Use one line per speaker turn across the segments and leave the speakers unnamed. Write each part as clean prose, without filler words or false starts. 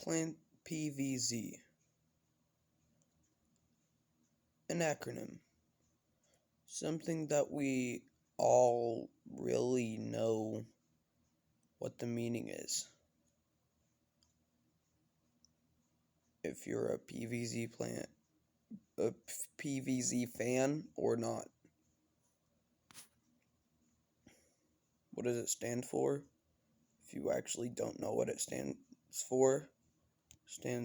Plant PVZ. An acronym. Something that we all really know what the meaning is. If you're a PVZ fan or not. What does it stand for? If you actually don't know what it stands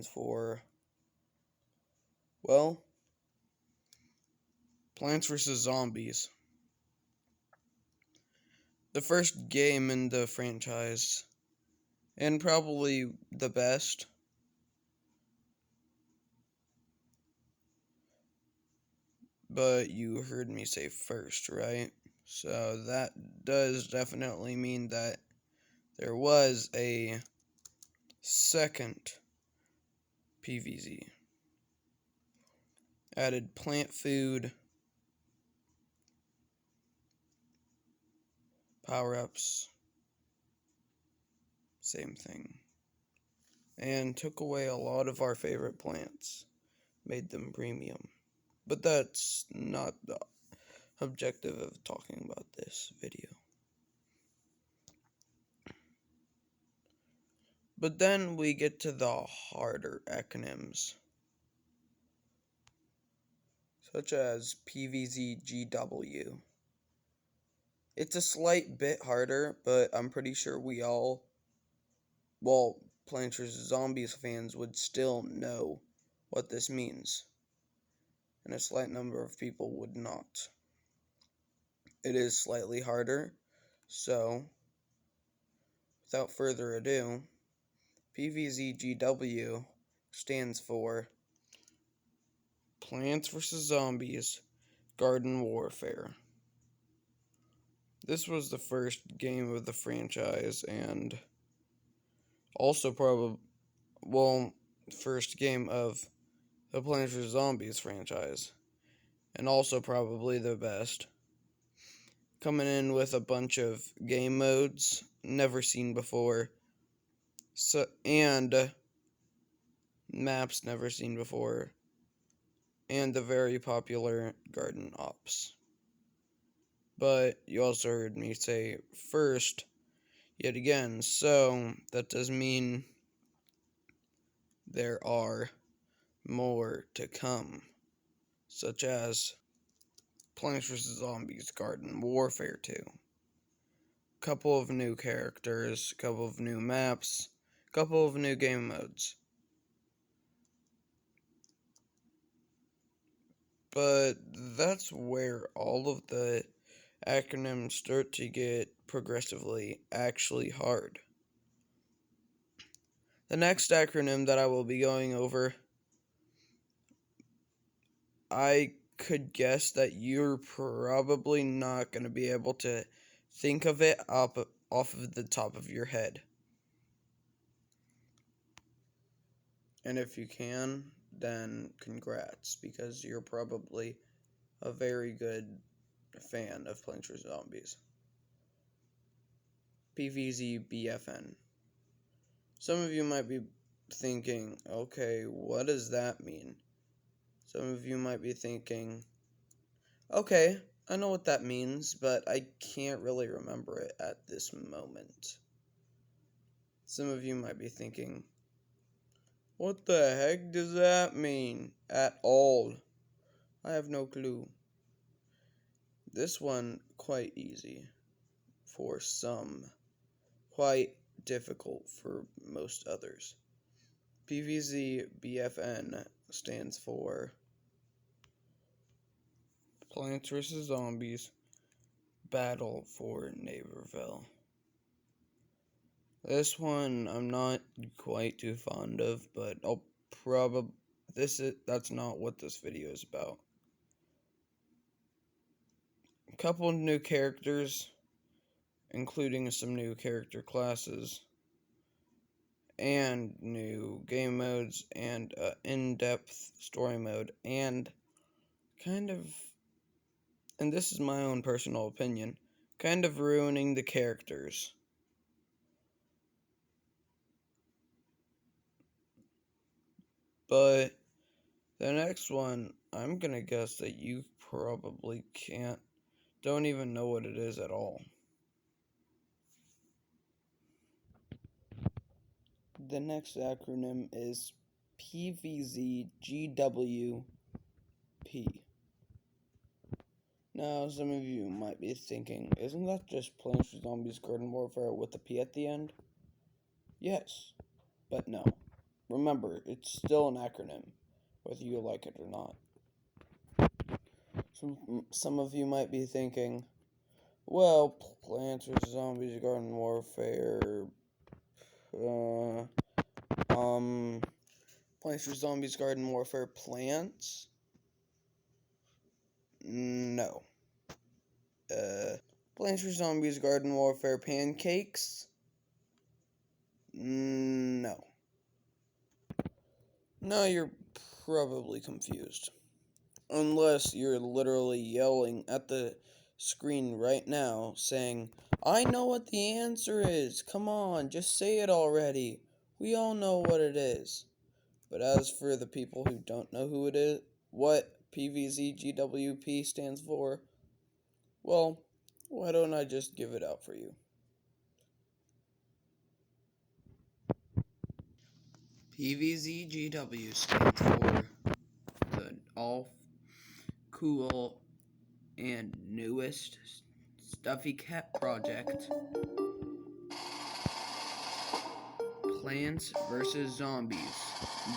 for, well, Plants vs. Zombies. The first game in the franchise, and probably the best. But you heard me say first, right? So that does definitely mean that there was a second PVZ. Added plant food, power-ups, same thing. And took away a lot of our favorite plants, made them premium. But that's not the objective of talking about this video. But then we get to the harder acronyms, such as PVZGW. It's a slight bit harder, but I'm pretty sure Plants vs. Zombies fans would still know what this means, and a slight number of people would not. It is slightly harder, so without further ado, PVZGW stands for Plants vs. Zombies Garden Warfare. This was the first game of the franchise, and also first game of the Plants vs. Zombies franchise, and also probably the best. Coming in with a bunch of game modes never seen before, and maps never seen before, and the very popular garden ops. But you also heard me say first yet again, so that does mean there are more to come, such as Plants vs. Zombies Garden Warfare 2. Couple of new characters, couple of new maps, couple of new game modes. But that's where all of the acronyms start to get progressively actually hard. The next acronym that I will be going over, I could guess that you're probably not going to be able to think of it off of the top of your head. And if you can, then congrats, because you're probably a very good fan of Plants vs. Zombies. PVZBFN. Some of you might be thinking, okay, what does that mean? Some of you might be thinking, okay, I know what that means, but I can't really remember it at this moment. Some of you might be thinking, what the heck does that mean at all? I have no clue. This one, quite easy for some, quite difficult for most others. PVZBFN stands for Plants vs. Zombies Battle for Neighborville. This one I'm not quite too fond of, but that's not what this video is about. A couple of new characters, including some new character classes, and new game modes, and in-depth story mode, and this is my own personal opinion, kind of ruining the characters. But the next one, I'm gonna guess that you probably don't even know what it is at all. The next acronym is PVZGWP. Now, some of you might be thinking, isn't that just Plants vs. Zombies Garden Warfare with a P at the end? Yes, but no. Remember, it's still an acronym, whether you like it or not. Some of you might be thinking, well, Plants vs. Zombies Garden Warfare, Plants vs. Zombies Garden Warfare plants? No. Plants vs. Zombies Garden Warfare pancakes? No. Now you're probably confused. Unless you're literally yelling at the screen right now saying, I know what the answer is. Come on, just say it already. We all know what it is. But as for the people who don't know who it is, what PVZGWP stands for, well, why don't I just give it out for you? PVZGW stands for the all cool and newest Stuffy Cat project, Plants vs. Zombies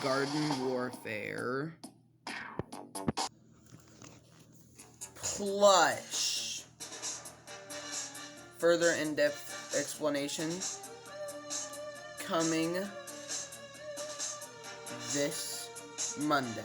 Garden Warfare Plush. Further in-depth explanation coming this Monday.